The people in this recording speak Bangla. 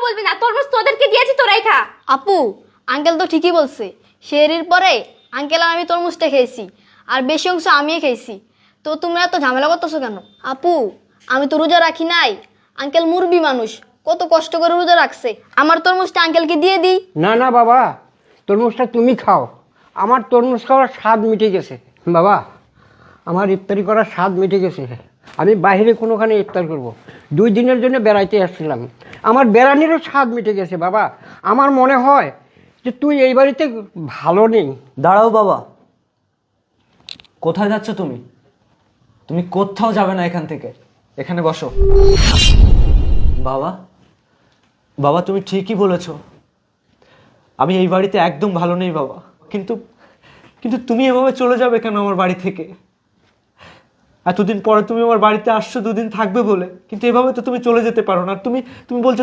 বলবি না, তরমুজ তোদেরকে দিয়েছি, তোরাই খা। আপু, আঙ্কেল তো ঠিকই বলছে। শেরির পরে আঙ্কেল আর আমি তরমুজটা খেয়েছি, আর বেশি অংশ আমিই খেয়েছি। তো তুমি এত ঝামেলা করতেছো কেন? আপু, আমি তো রোজা রাখি নাই। আঙ্কেল মুরবি মানুষ, কত কষ্ট করে রোজা রাখছে। আমার তরমুজটা আঙ্কেলকে দিয়ে দিই। না না বাবা, তরমুজটা তুমি খাও। আমার তরমুজ খাওয়ার স্বাদ মিটে গেছে বাবা। আমার ইফতারি করার স্বাদ মিটে গেছে। আমি বাইরে কোনোখানে ইফতার করব। 2 দিনের জন্য বেড়াইতে আসছিলাম, আমার বেড়ানিরও স্বাদ মিটে গেছে বাবা। আমার মনে হয় যে তুই এই বাড়িতে ভালো নেই। দাঁড়াও বাবা, কোথায় যাচ্ছ তুমি? তুমি কোথাও যাবে না এখান থেকে, এখানে বসো। বাবা, বাবা তুমি ঠিকই বলেছ, আমি এই বাড়িতে একদম ভালো নেই বাবা। কিন্তু কিন্তু তুমি এভাবে চলে যাবে কেন আমার বাড়ি থেকে? এতদিন পরে তুমি আমার বাড়িতে আসছো 2 দিন থাকবে বলে, কিন্তু এভাবে তো তুমি চলে যেতে পারো না। তুমি তুমি বলছো